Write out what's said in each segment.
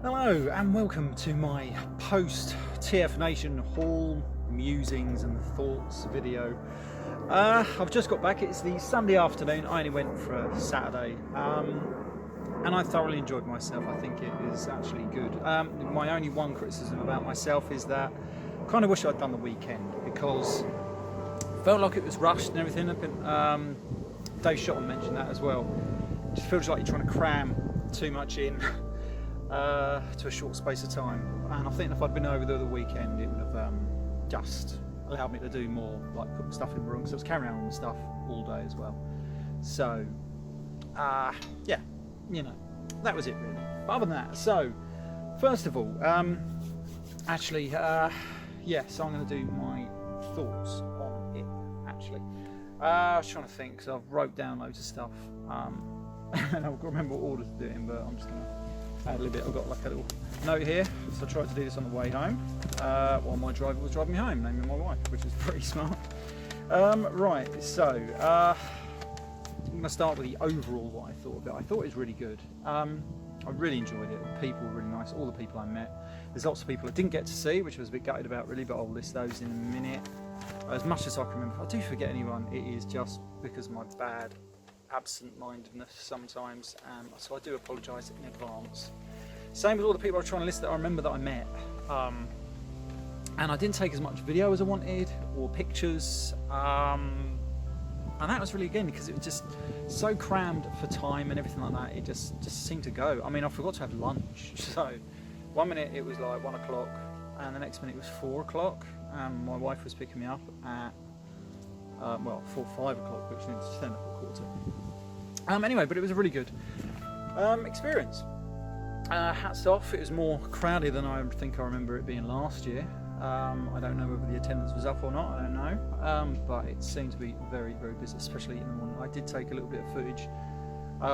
Hello and welcome to my post TFNATION haul musings and thoughts video. I've just got back. It's the Sunday afternoon. I only went for a Saturday and I thoroughly enjoyed myself. I think it is actually good. My only one criticism about myself is that I kind of wish I'd done the weekend because I felt like it was rushed and everything. Dave Shotton mentioned that as well. It just feels like you're trying to cram too much in to a short space of time, and I think if I'd been over there the weekend it would have just allowed me to do more, like put stuff in the room, because I was carrying on with stuff all day as well. So yeah, you know, that was it really. But other than that, so first of all, yeah, so I'm going to do my thoughts on it actually. I was trying to think because I've wrote down loads of stuff and I've got to remember what order to do it in, but I'm just going to add a little bit. I've got like a little note here, so I tried to do this on the way home while my driver was driving me home, naming my wife, which is pretty smart. Right, so I'm going to start with the overall what I thought of it. I thought it was really good. I really enjoyed it. The people were really nice, all the people I met. There's lots of people I didn't get to see, which I was a bit gutted about really, but I'll list those in a minute. As much as I can remember, if I do forget anyone, it is just because of my bad absent-mindedness sometimes, so I do apologise in advance. Same with all the people I was trying to list that I remember that I met, and I didn't take as much video as I wanted or pictures, and that was really again because it was just so crammed for time and everything like that. It just seemed to go. I mean, I forgot to have lunch, so 1 minute it was like 1 o'clock and the next minute it was 4 o'clock, and my wife was picking me up at 5 o'clock, which means 10 o'clock. Anyway, but it was a really good experience. Hats off. It was more crowded than I think I remember it being last year. I don't know whether the attendance was up or not, I don't know, but it seemed to be very, very busy, especially in the morning. I did take a little bit of footage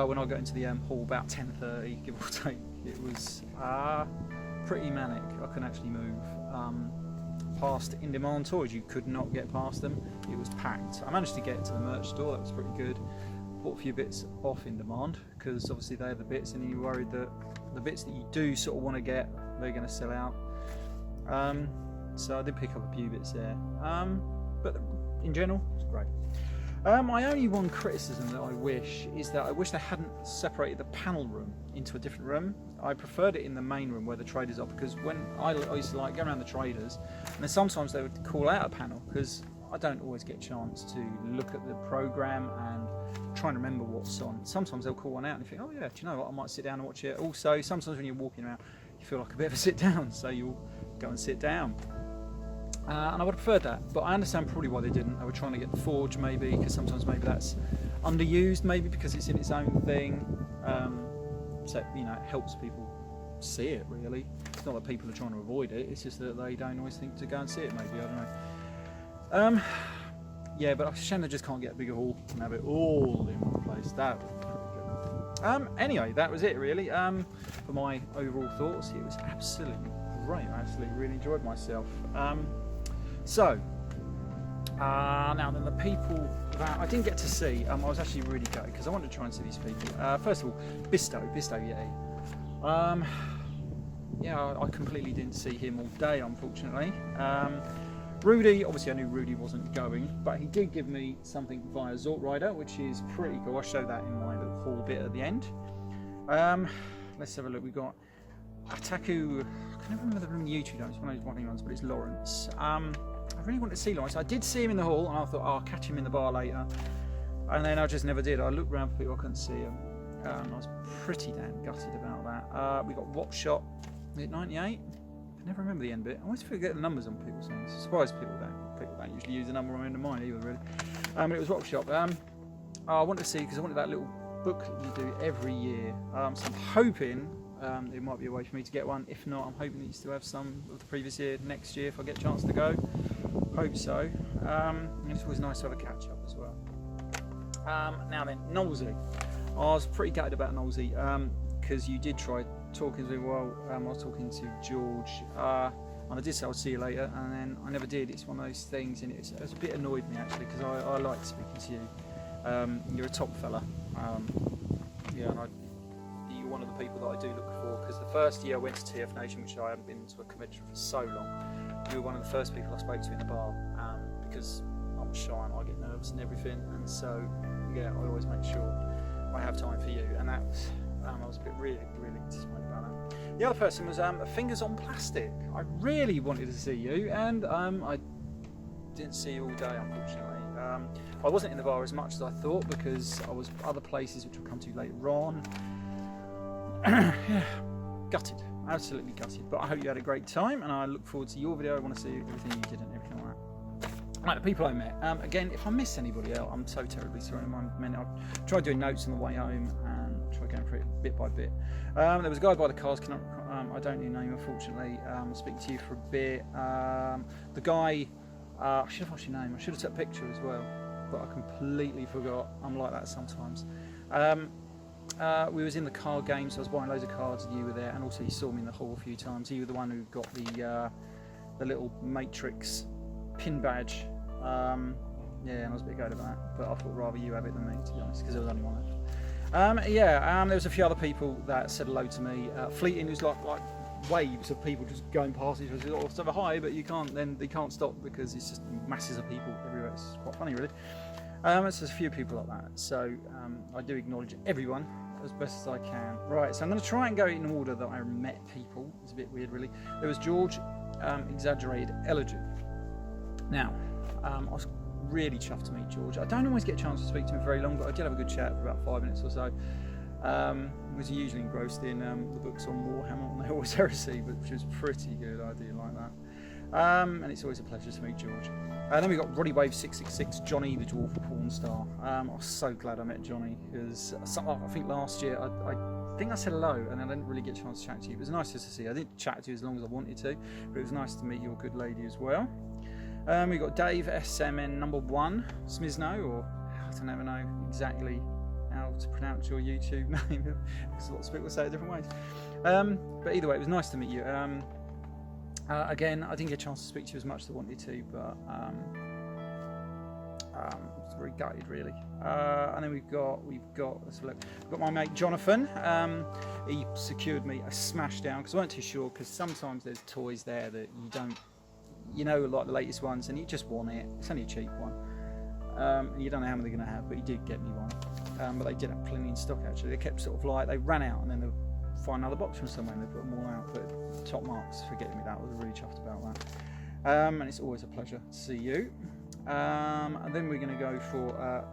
when I got into the hall about 10:30, give or take. It was pretty manic. I couldn't actually move past in-demand toys. You could not get past them. It was packed. I managed to get to the merch store. That was pretty good. Bought a few bits off in demand because obviously they're the bits, and you're worried that the bits that you do sort of want to get, they're going to sell out. So I did pick up a few bits there, but in general it's great. My only one criticism that I wish is that I wish they hadn't separated the panel room into a different room. I preferred it in the main room where the traders are, because when I used to like go around the traders, and then sometimes they would call out a panel because I don't always get a chance to look at the program and try and remember what's on. Sometimes they'll call one out and you think, oh yeah, do you know what, I might sit down and watch it. Also, sometimes when you're walking around you feel like a bit of a sit down, so you'll go and sit down. And I would have preferred that, but I understand probably why they didn't. They were trying to get the forge maybe, because sometimes maybe that's underused, maybe because it's in its own thing. So, you know, it helps people see it really. It's not that people are trying to avoid it, it's just that they don't always think to go and see it maybe, I don't know. Yeah, but I'm ashamed they just can't get a bigger hall and have it all in one place. That would be pretty good. Anyway, that was it really. For my overall thoughts, it was absolutely great. I actually really enjoyed myself. Now then, the people that I didn't get to see, I was actually really gutted because I wanted to try and see these people. First of all, Bisto, yeah. Yeah, I completely didn't see him all day, unfortunately. Rudy, obviously I knew Rudy wasn't going, but he did give me something via Zort Rider, which is pretty cool. I'll show that in my little haul bit at the end. Let's have a look. We got Ataku, I can never remember the room YouTube, it's one of those running ones, but it's Lawrence. I really wanted to see Lawrence. I did see him in the hall and I thought, oh, I'll catch him in the bar later, and then I just never did. I looked around for people, I couldn't see him. I was pretty damn gutted about that. We got Wop Shot, is it 98? I never remember the end bit. I always forget the numbers on people's names. Surprised people don't usually use the number on mine either really. But it was Wop Shot. I wanted to see, because I wanted that little book that you do every year. So I'm hoping it might be a way for me to get one. If not, I'm hoping that you still have some of the previous year next year if I get a chance to go. Hope so. And it's always nice to have a catch up as well. Now then, Nosey. I was pretty gutted about Nosey because you did try talking to me while I was talking to George, and I did say I'll see you later, and then I never did. It's one of those things, and it's a bit annoyed me actually, because I like speaking to you. You're a top fella, yeah, and you you're one of the people that I do look for, because the first year I went to TFNATION, which I hadn't been to a convention for so long, you were one of the first people I spoke to in the bar, because I'm shy and I get nervous and everything, and so yeah, I always make sure I have time for you, and that was, I was a bit really disappointed about that. The other person was Fingers on Plastic. I really wanted to see you, and I didn't see you all day, unfortunately. I wasn't in the bar as much as I thought because I was other places, which we'll come to later on. Yeah, gutted, absolutely gutted. But I hope you had a great time, and I look forward to your video. I want to see everything you did and everything like that. Right, the people I met. Again, if I miss anybody else, I'm so terribly sorry. I've tried doing notes on the way home and tried going through it bit by bit. There was a guy by the cars. I don't know your name, unfortunately. I'll speak to you for a bit. The guy. I should have asked your name. I should have took a picture as well, but I completely forgot. I'm like that sometimes. We was in the card game, so I was buying loads of cards, and you were there, and also you saw me in the hall a few times. You were the one who got the little Matrix pin badge. Yeah, and I was a bit gutted about that, but I thought rather you have it than me, to be honest, because there was only one left. There was a few other people that said hello to me. Fleeting was like waves of people just going past each other. Oh, so hi, but you can't. Then they can't stop because it's just masses of people everywhere. It's quite funny, really. So there's a few people like that. So I do acknowledge everyone as best as I can. Right, so I'm going to try and go in order that I met people. It's a bit weird, really. There was George, Exaggerated Elegy. Now, I was really chuffed to meet George. I don't always get a chance to speak to him very long, but I did have a good chat for about 5 minutes or so. Was usually engrossed in the books on Warhammer and the Horus Heresy, which was pretty good. I do like that. And it's always a pleasure to meet George. Then we got Roddy Wave 666, Johnny the Dwarf Porn Star. I was so glad I met Johnny because I think last year I think I said hello and I didn't really get a chance to chat to you. It was nice to see you. I didn't chat to you as long as I wanted to, but it was nice to meet your good lady as well. We got Dave SMN number 1 Smizno, or I don't ever know exactly how to pronounce your YouTube name because lots of people say it different ways. But either way, it was nice to meet you. Again, I didn't get a chance to speak to you as much as I wanted to, but I was very gutted, really. And then we've got let's look. We've got my mate Jonathan. He secured me a smash down because I weren't too sure, because sometimes there's toys there that you don't, like the latest ones, and you just want it. It's only a cheap one. And you don't know how many they're going to have, but he did get me one. But they did have plenty in stock, actually. They kept sort of like, they ran out and then they'll find another box from somewhere and they put them all out. But top marks for getting me that. I was really chuffed about that. And it's always a pleasure to see you. And then we're going to go for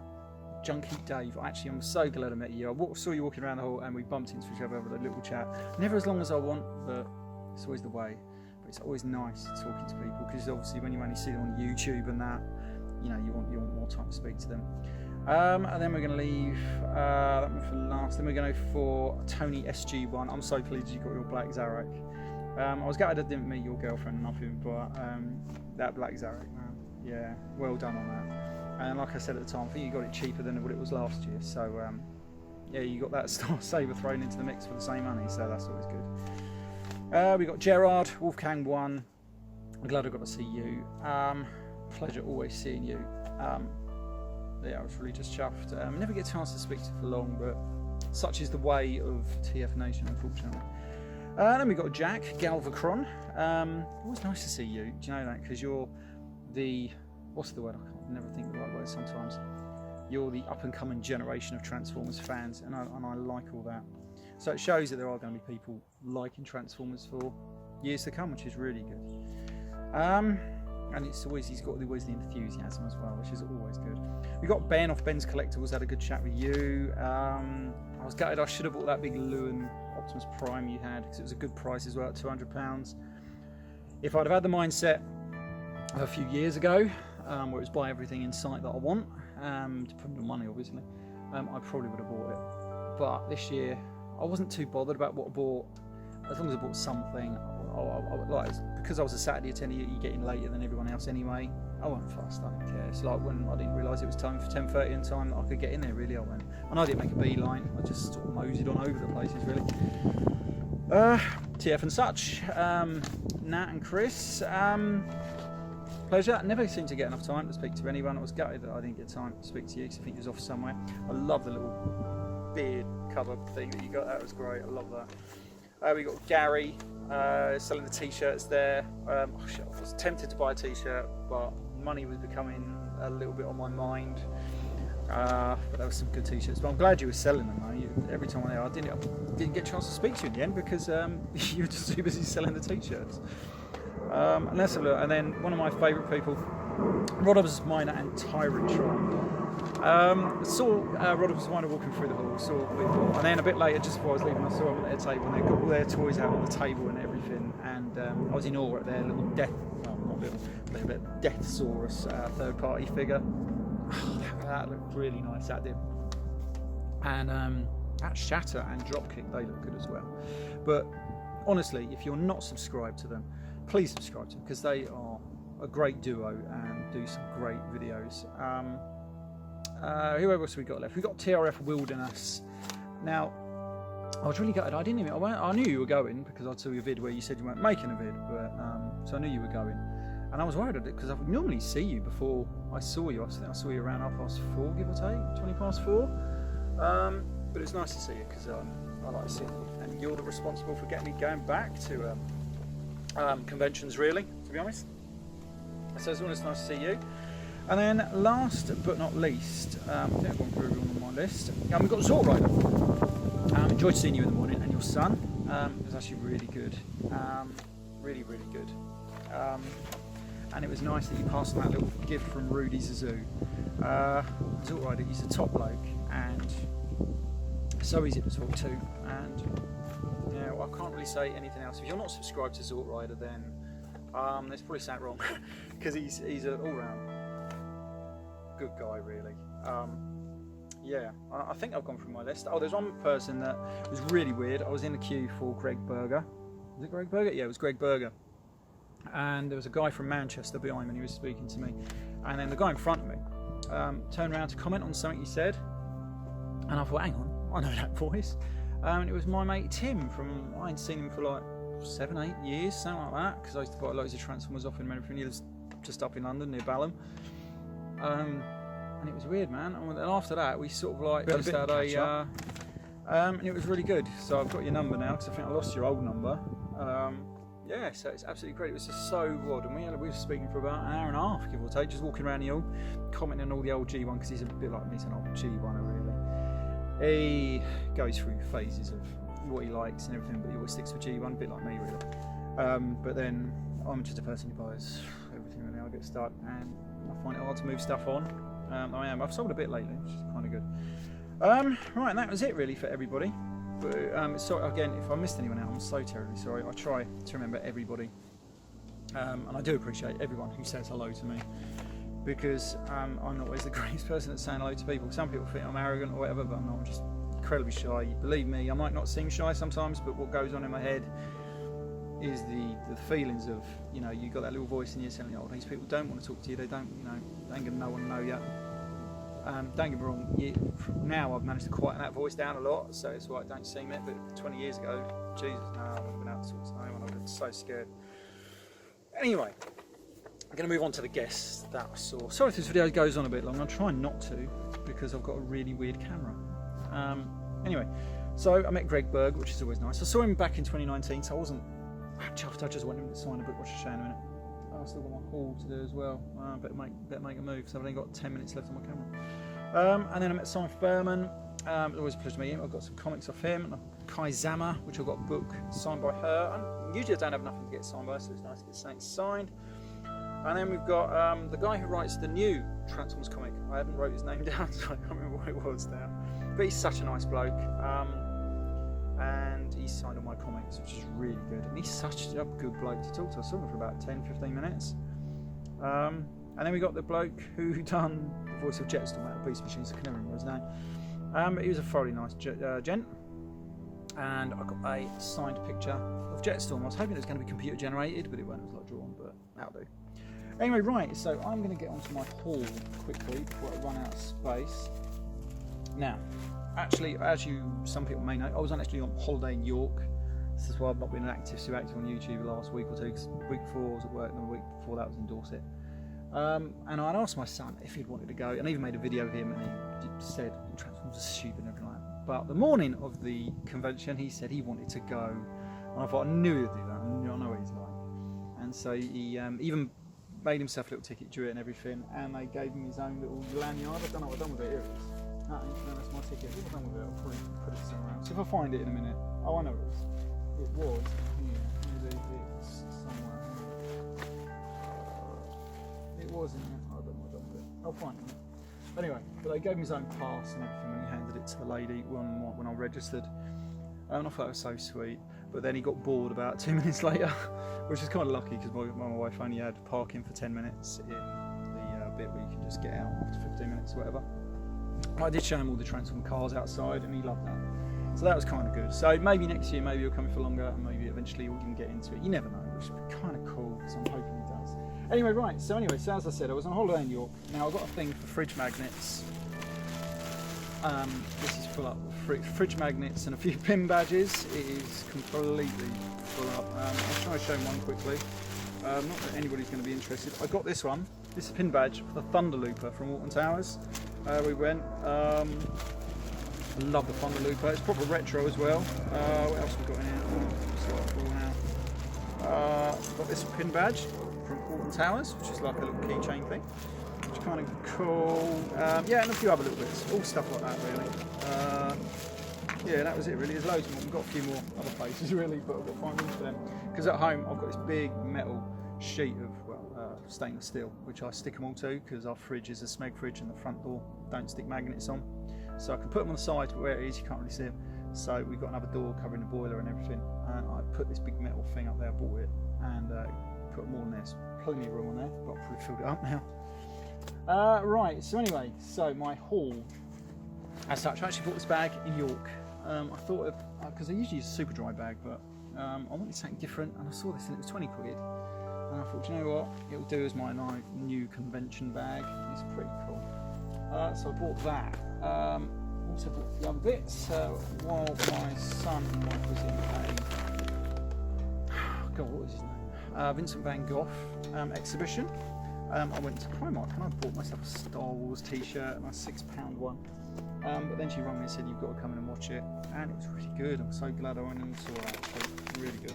Junkie Dave. Actually, I'm so glad I met you. I saw you walking around the hall and we bumped into each other over a little chat. Never as long as I want, but it's always the way. But it's always nice talking to people, because obviously when you only see them on YouTube and that, you want more time to speak to them. And then we're going to leave that one for last. Then we're going to go for Tony SG1. I'm so pleased you got your black Zarek. I was gutted I didn't meet your girlfriend or nothing, but that black Zarek, man, yeah, well done on that. And like I said at the time, I think you got it cheaper than what it was last year. So yeah, you got that Star Saber thrown into the mix for the same money, so that's always good. We got Gerard, Wolfgang 1. I'm glad I got to see you. Pleasure always seeing you. Yeah, I was really just chuffed. Never get a chance to speak to you for long, but such is the way of TFNATION, unfortunately. Then we got Jack Galvacron. Always nice to see you. Do you know that? Because you're the, what's the word? I can't never think of the right word sometimes. You're the up-and-coming generation of Transformers fans, and I like all that. So it shows that there are going to be people liking Transformers for years to come, which is really good. And it's always, he's got always the enthusiasm as well, which is always good. We got Ben off Ben's Collectibles, had a good chat with you. I was gutted, I should have bought that big Lewin Optimus Prime you had, because it was a good price as well at £200. If I'd have had the mindset a few years ago, where it was buy everything in sight that I want, depending on money obviously, I probably would have bought it. But this year, I wasn't too bothered about what I bought, as long as I bought something. Because I was a Saturday attendee, you're getting later than everyone else anyway. I wasn't fast, I didn't care. It's like when I didn't realise it was time for 10:30 in time that I could get in there, really, I went. And I didn't make a beeline, I just sort of moseyed on over the places, really. TF and such, Nat and Chris, pleasure. I never seem to get enough time to speak to anyone. I was gutted that I didn't get time to speak to you because I think you was off somewhere. I love the little beard cover thing that you got. That was great. I love that. We got Gary selling the t-shirts there. I was tempted to buy a t-shirt, but money was becoming a little bit on my mind. But there were some good t-shirts. But I'm glad you were selling them. Every time I didn't get a chance to speak to you in the end because you were just too busy selling the t-shirts. And let's have a look. And then one of my favourite people, Rodob's Miner and Tyrant Shrine. Saw Rodob's Miner walking through the hall, saw people, and then a bit later, just before I was leaving, I saw them at their table, and they've got all their toys out on the table and everything, and I was in awe at their little Deathsaurus third-party figure. That looked really nice, that did. And that Shatter and Dropkick, they look good as well. But honestly, if you're not subscribed to them, please subscribe to them, because they are a great duo and do some great videos. Who else we got left? We got TRF Wilderness. Now, I was really gutted. I knew you were going because I saw your vid where you said you weren't making a vid, but so I knew you were going, and I was worried at it because I would normally see you before I saw you. I saw you around 4:30, give or take, 4:20. But it's nice to see you because I like seeing you, and you're the responsible for getting me going back to conventions, really, to be honest. So it's always nice to see you. And then last but not least, I think I've gone through everyone on my list. We've got Zort Rider. Enjoyed seeing you in the morning, and your son. It was actually really good. Really, really good. And it was nice that you passed on that little gift from Rudy Zazoo. Zort Rider, he's a top bloke, and so easy to talk to. And I can't really say anything else. If you're not subscribed to Zort Rider, then there's probably something wrong, because he's an all-round good guy, really. I think I've gone through my list. Oh, there's one person that was really weird. I was in the queue for Greg Berger. Was it Greg Berger? Yeah, it was Greg Berger. And there was a guy from Manchester behind me, and he was speaking to me. And then the guy in front of me turned around to comment on something he said. And I thought, hang on, I know that voice. And it was my mate Tim from, I hadn't seen him for like 7-8 years, something like that, because I used to buy loads of Transformers off him and everything. He lives just up in London near Balham. And it was weird, man. And after that, we sort of like just had and it was really good. So I've got your number now because I think I lost your old number. So it's absolutely great. It was just so odd, and we were speaking for about an hour and a half, give or take, just walking around the hall, commenting on all the old G1, because he's a bit like me, he's an old G1er really. He goes through phases of what he likes and everything, but he always sticks with G1, a bit like me really. But then I'm just a person who buys everything really. I get stuck and I find it hard to move stuff on. I've sold a bit lately, which is kind of good. Right, and that was it really for everybody. But sorry again if I missed anyone out. I'm so terribly sorry. I try to remember everybody, and I do appreciate everyone who says hello to me, because I'm not always the greatest person at saying hello to people. Some people think I'm arrogant or whatever, but I'm not. I'm just incredibly shy. Believe me, I might not seem shy sometimes, but what goes on in my head is the feelings of, you got that little voice in you telling you, oh, these people don't want to talk to you, they don't, they ain't gonna want to know you. Don't get me wrong, now I've managed to quieten that voice down a lot, so it's why I don't seem it, but 20 years ago, Jesus, no, I wouldn't have been able to talk to anyone, I've been so scared. Anyway, I'm going to move on to the guests that I saw. Sorry if this video goes on a bit long, I'm trying not to, because I've got a really weird camera. Anyway, so I met Greg Berg, which is always nice. I saw him back in 2019, so I wasn't chuffed. I just wanted him to sign a book, which I'll show in a minute. I've still got my haul to do as well. Better make a move, so I've only got 10 minutes left on my camera. And then I met Simon Furman. It was always a pleasure to meet him. I've got some comics off him. And Kai Zama, which I've got a book signed by her. And usually I don't have nothing to get signed by, so it's nice to get something signed. And then we've got the guy who writes the new Transformers comic. I haven't wrote his name down, so I can't remember what it was now. But he's such a nice bloke. And he signed all my comics, which is really good. And he's such a good bloke to talk to. I saw him for about 10-15 minutes. And then we got the bloke who done the voice of Jetstorm out of Beast Machines. I can never remember his name. But he was a thoroughly nice gent. And I got a signed picture of Jetstorm. I was hoping it was going to be computer generated, but it wasn't. It was like drawn, but that'll do. Anyway, right, so I'm going to get onto my haul quickly before I run out of space. Now, actually, as some people may know, I was actually on holiday in York. This is why I've not been too active on YouTube the last week or two, because the week before I was at work and the week before that was in Dorset. And I'd asked my son if he'd wanted to go, and I even made a video of him, and he said Transformers are stupid and everything like that. But the morning of the convention, he said he wanted to go, and I thought I knew he'd do that. I know what he's like, and so he even made himself a little ticket to it and everything, and they gave him his own little lanyard. I don't know what I've done with it. Here it is. No, that's my ticket. What have I done with it? I'll probably put it somewhere else. If I find it in a minute. Oh, I know it is. It was here. It's somewhere here. It was in there. I don't know what I've done with it. I'll find it. Anyway, but they gave him his own pass and everything when he handed it to the lady when I registered. And I thought it was so sweet. But then he got bored about 2 minutes later, which is kind of lucky because my wife only had parking for 10 minutes in the bit where you can just get out after 15 minutes or whatever. I did show him all the Transform cars outside and he loved that. So that was kind of good. So maybe next year, maybe he'll come for longer and maybe eventually we can get into it. You never know, which would be kind of cool because I'm hoping he does. Anyway, right, so as I said, I was on holiday in York. Now I've got a thing for fridge magnets. This is full up with fridge magnets and a few pin badges. It is completely full up. I'll try to show one quickly. Not that anybody's going to be interested. I got this one. This is a pin badge for the Thunder Looper from Alton Towers. We went. I love the Thunder Looper. It's proper retro as well. What else have we got in here? Got this pin badge from Alton Towers, which is like a little keychain thing. Which is kind of cool. Yeah, and a few other little bits. All stuff like that, really. Yeah, that was it really. There's loads more. We've got a few more other places really, but I've got to find room for them. Because at home I've got this big metal sheet of stainless steel, which I stick them all to because our fridge is a Smeg fridge and the front door don't stick magnets on. So I can put them on the side, but where it is you can't really see them. So we've got another door covering the boiler and everything. And I put this big metal thing up there, I bought it, and put them all in there. There's plenty of room on there, but I've probably filled it up now. Right, so anyway, so my haul as such, I actually bought this bag in York. I thought of, because I usually use a super dry bag, but I wanted something different, and I saw this and it was 20 quid. And I thought, you know what, it'll do as my new convention bag. It's pretty cool. So I bought that. Also bought the other bits while my son was in God, what was his name? Vincent van Gogh exhibition. I went to Primark and I bought myself a Star Wars t-shirt and a £6 one. But then she rang me and said, you've got to come in and watch it. And it was really good. I'm so glad I went and saw it. Actually, really good.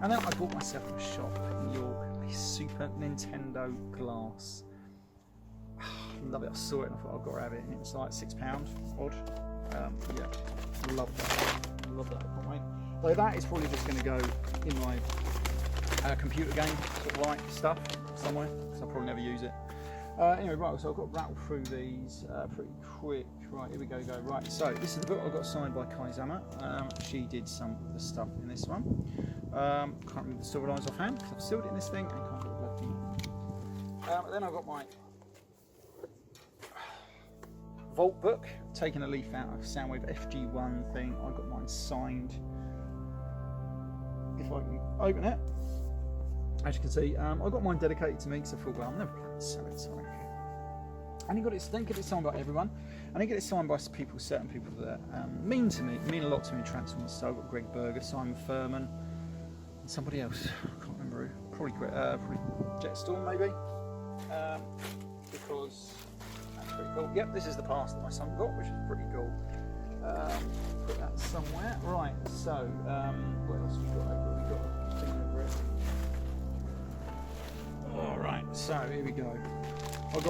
And then I bought myself in a shop in York a Super Nintendo glass. Love it. I saw it and I thought I've got to have it. And it was like £6 odd. Yeah, love that. Love that. I can't wait. So that is probably just going to go in my computer game sort of like stuff somewhere, because I'll probably never use it. Anyway, right, so I've got to rattle through these pretty quick. Right, here we go. Right, so this is the book I got signed by Kai Zama. She did some of the stuff in this one. Can't remember the storylines offhand because I've sealed it in this thing and can't get it left in. Then I've got my Vault book, taking a leaf out of Soundwave FG1 thing. I got mine signed. If I can open it, as you can see, I got mine dedicated to me because I thought, well, I'm never planning to sell it, sorry. And you got it, don't get it signed by everyone. I didn't get it signed by people, certain people that mean a lot to me in Transformers. So I've got Greg Berger, Simon Furman, and somebody else. I can't remember who. Probably Jetstorm, maybe. Because that's pretty cool. Yep, this is the pass that my son got, which is pretty cool. Put that somewhere. Right, so what else have we got over? We've got a thing over it. Alright, so here we go. I'm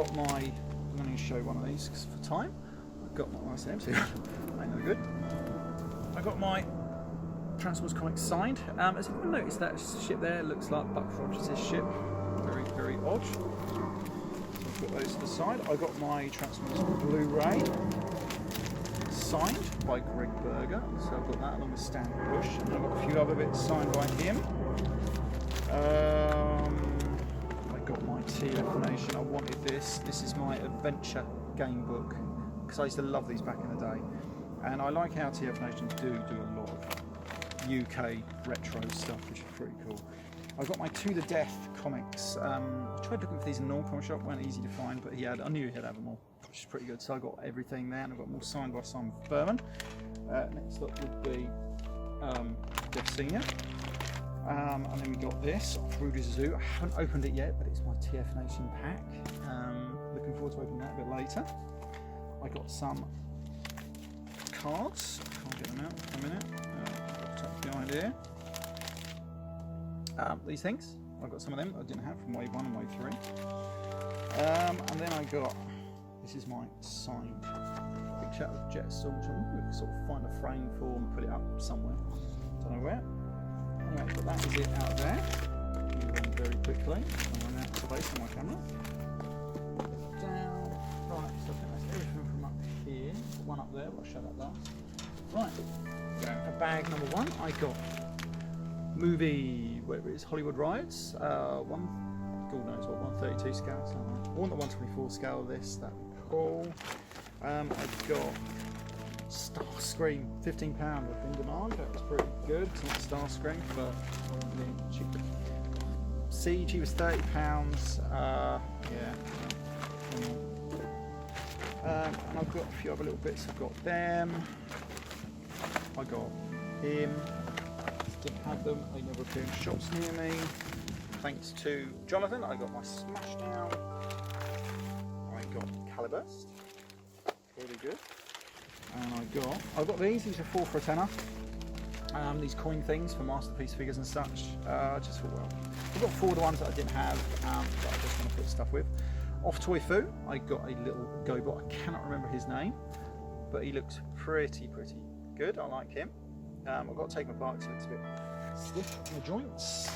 going to show one of these because for time. I've got my nice empty. Ain't no good. I got my Transformers comics signed. As anyone noticed, that ship there looks like Buck Rogers' ship. Very, very odd. So I've got those to the side. I got my Transformers Blu-ray signed by Greg Berger. So I've got that along with Stan Bush. And I've got a few other bits signed by him. I got my TFNATION. I wanted this. This is my adventure game book because I used to love these back in the day. And I like how TFNATION do a lot of UK retro stuff, which is pretty cool. I've got my To The Death comics. I tried looking for these in the normal comic shop, weren't easy to find, but I knew he'd have them all, which is pretty good. So I got everything there, and I've got them all signed by Simon Furman. Next up would be Death Senior. And then we got this off Rudy's Zoo. I haven't opened it yet, but it's my TFNATION pack. Looking forward to opening that a bit later. I got some cards. I can't get them out for a minute. Tuck behind here. These things. I've got some of them I didn't have from wave 1 and wave 3. And then I got, this is my signed picture of Jetstorm, which I'm going to sort of find a frame for and put it up somewhere. Don't know where. Anyway, but that is it out there. Move on very quickly. I'm running out of space on my camera. Down. Right, so I think that's everything from up here. One up there, but I'll show that last. Right, for bag number 1, I got movie, whatever it is, Hollywood Rides. God knows what, 132 scale. So I want the 124 scale of this, that'd be cool. I've got Starscream, £15 of in demand. That was pretty good. It's not Starscream, but cheap. Siege, he was £30. Yeah. And I've got a few other little bits. I've got them. I got him. Didn't have them. They never appear in shops near me. Thanks to Jonathan, I got my Smashdown. I got Caliburst. Really good. And I've got these. These are 4 for a tenner. These coin things for masterpiece figures and such. I just thought, well, I've got 4 of the ones that I didn't have, that I just want to put stuff with. Off Toy Foo, I got a little GoBot. I cannot remember his name, but he looks pretty good. I like him. I've got to take him apart because it's a bit stiff in the joints.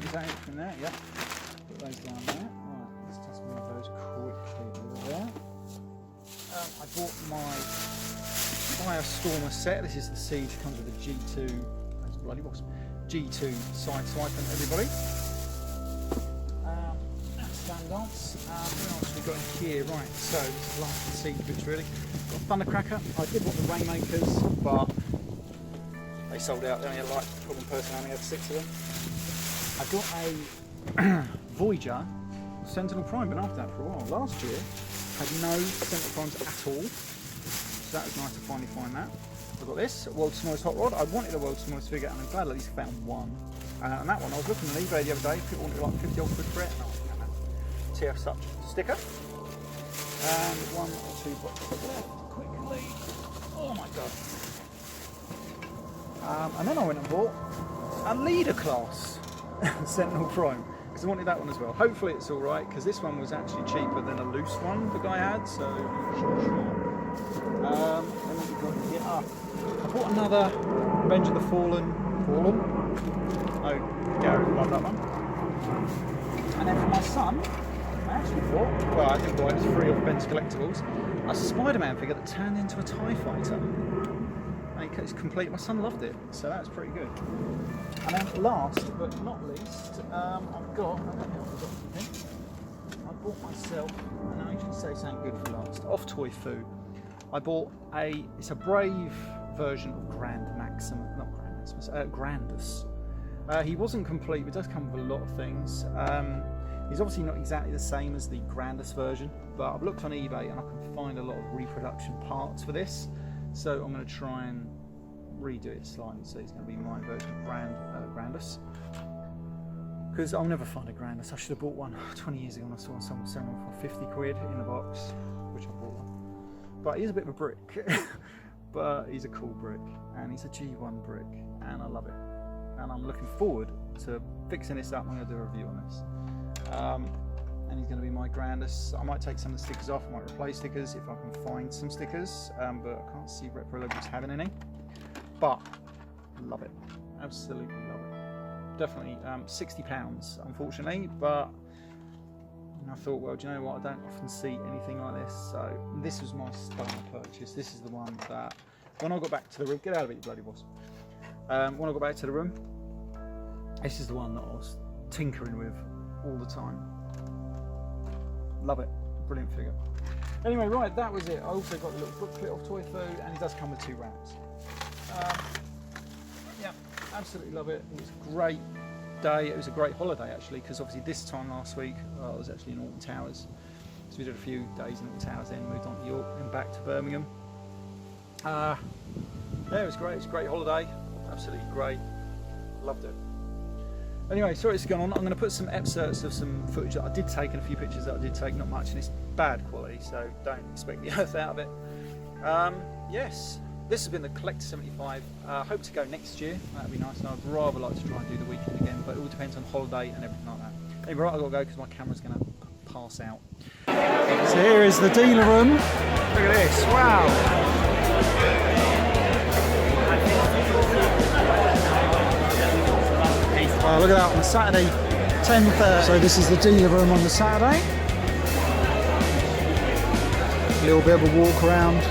Is that it from there? Yeah. Put those down there. Right, let's just move those quickly over there. I bought my Firestormer set. This is the Siege. Comes with a G2. That's a bloody box. G2 side siphon, everybody. Standards. What else we got in here? Right, so this is the last of the Siege bits really. Got Thundercracker. I did want the Rainmakers, but they sold out. They only had like, for one person, I only had 6 of them. I got a Voyager Sentinel Prime. Been after that for a while. Last year had no Sentinel Primes at all, so that was nice to finally find that. I've got this World's Smallest Hot Rod. I wanted a World's Smallest figure, and I'm glad at least I found one. And that one I was looking on eBay the other day. People wanted like 50 odd quid for it. And I was like, TF such sticker. And 1 or 2 boxes left quickly. Oh my god. And then I went and bought a leader class Sentinel Prime, because I wanted that one as well. Hopefully it's alright, because this one was actually cheaper than a loose one the guy had, so I'm not sure. And then we got here. I bought another Revenge of the Fallen. Oh, Gary would love that one. And then for my son, I actually bought, well I didn't buy it, it was free off Ben's Collectibles, a Spider-Man figure that turned into a TIE fighter. And it's complete. My son loved it, so that's pretty good. And then last but not least, I bought myself, and I usually say something good for last, off Toy Foo. I bought it's a Brave version of Grandus. He wasn't complete, but does come with a lot of things. He's obviously not exactly the same as the Grandus version, but I've looked on eBay and I can find a lot of reproduction parts for this. So I'm going to try and redo it slightly, so it's going to be my version of Grandus. Because I'll never find a Grandus. I should have bought one 20 years ago and I saw someone selling one for 50 quid in the box, which I bought one. But he's a bit of a brick, but he's a cool brick, and he's a G1 brick, and I love it. And I'm looking forward to fixing this up. I'm going to do a review on this. And he's going to be my Grandus. I might take some of the stickers off, I might replace stickers if I can find some stickers, but I can't see Retro Logos having any. But love it, absolutely love it. Definitely £60 unfortunately, but I thought, well, do you know what, I don't often see anything like this, so this was my star purchase. This is the one that when I got back to the room, get out of it you bloody boss. When I got back to the room, this is the one that I was tinkering with all the time. Love it, brilliant figure. Anyway, right, that was it. I also got a little booklet of Toy Foo, and it does come with 2 wraps. Yeah, absolutely love it. It was a great day. It was a great holiday actually, because obviously this time last week I was actually in Alton Towers. So we did a few days in Alton Towers, then moved on to York and back to Birmingham. Yeah, it was great. It was a great holiday. Absolutely great. Loved it. Anyway, sorry it's gone on. I'm going to put some excerpts of some footage that I did take and a few pictures that I did take, not much, and it's bad quality, so don't expect the earth out of it. yes, this has been the Collector 75. Hope to go next year. That'd be nice. And I'd rather like to try and do the weekend again, but it all depends on holiday and everything like that. Anyway, right, I've got to go because my camera's going to pass out. So here is the dealer room. Look at this. Wow. Look at that on Saturday, 10:30. So this is the dealer room on the Saturday. A little bit of a walk around.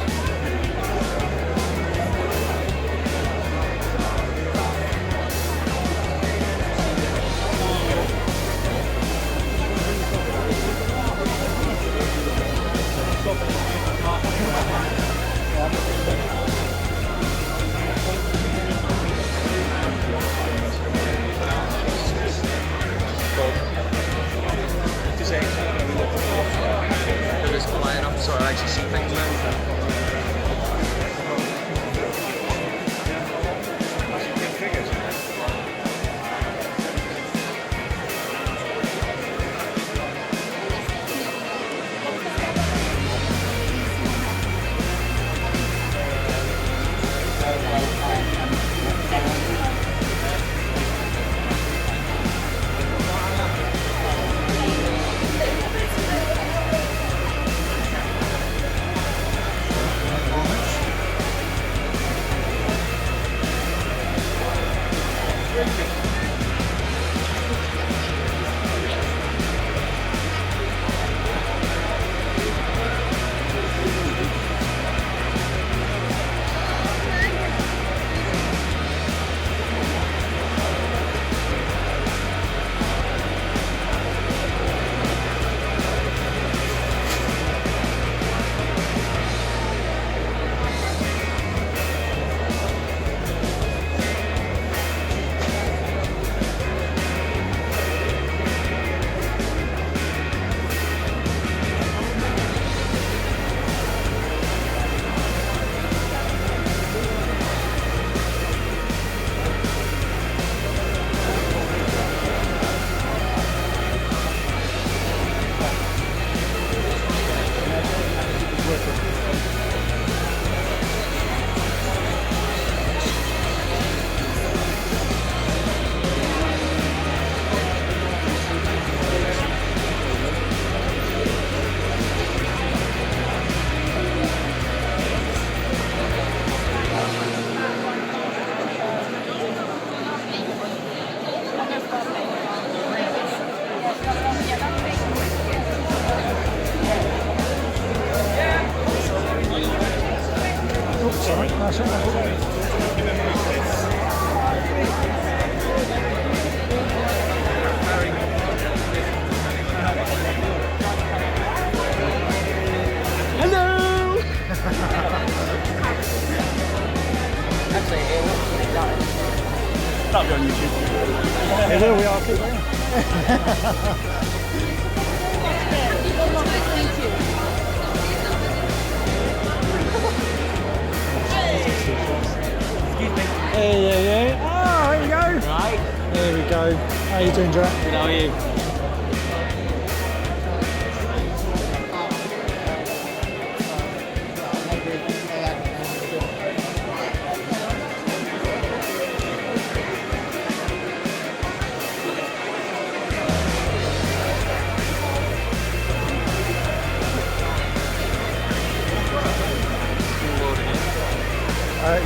That'll be on YouTube. It will, we are. Excuse me. Hey. Oh, there we go. Right. There we go. How you doing, Jack? Good, how are you?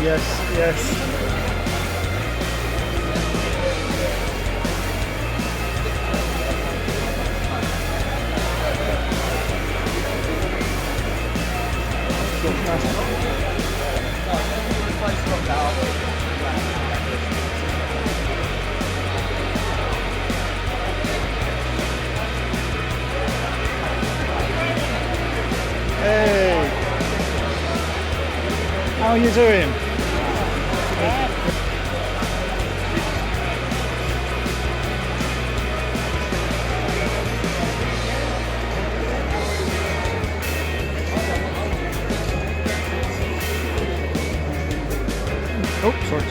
Yes. Hey, how are you doing? Oh, sorry.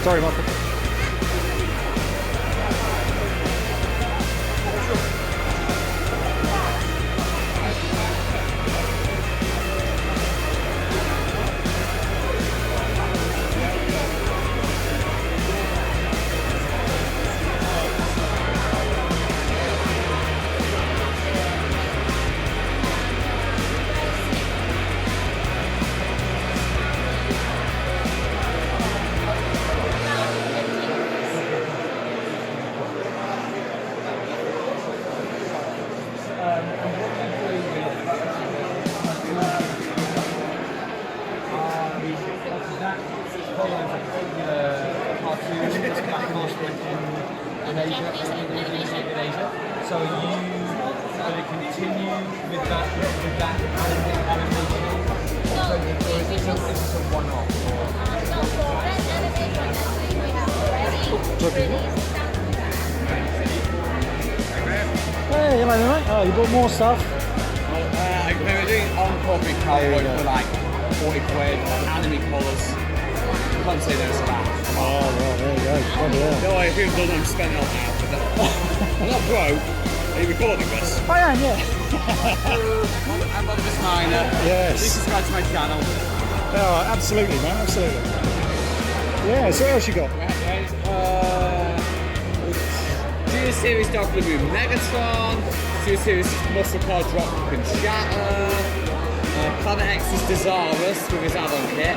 Sorry, Michael. in Asia. So are you going to continue with that animation? Or is this a one-off? So for red animation, actually we have already released that. Hey, hello there, mate. Oh, you bought more stuff. They were doing on-topic cowboy for like 40 quid, anime colours. Can't say there's a lot. Oh, well, there you go. Bloody hell. No, if you've done, I'm spending on now. I'm not broke. Are you recording this? I am, yeah. I'm on this minor. Yes. Please subscribe to my channel. Oh, absolutely, man, absolutely. Yeah, so what else you got? Studio Series Dark Blue Megatron, Studio Series Muscle Car Drop and Shatter, Planet X's Desirous with his add-on kit,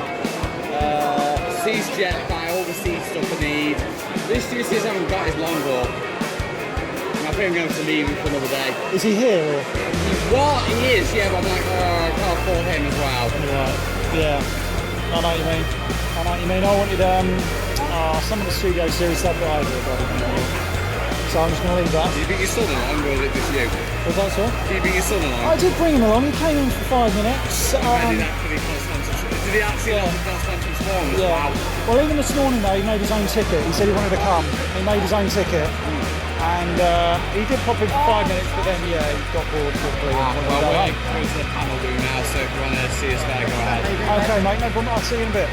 Siege Jet by all the Siege stuff I need. This Studio Series I haven't got his longboard. I think I'm going to leave him for another day. Is he here or? He is, yeah, but I'm like, I can't afford him as well. Right, yeah. I know what you mean. I wanted some of the Studio Series stuff that I did, so I'm just going to leave that. Do you think your son along or is it just you? Was that so? Do you bring your son along? I did bring him along. He came in for 5 minutes. Did he actually transform as Yeah. well? Well, even this morning though, he made his own ticket. He said he wanted to come. He made his own ticket, and he did pop in for 5 minutes, but then yeah, he got bored quickly. Well, and we're wanted to go going to the panel room now, so if you want to see us there, go ahead. home. Okay, mate. No problem. I'll see you in a bit.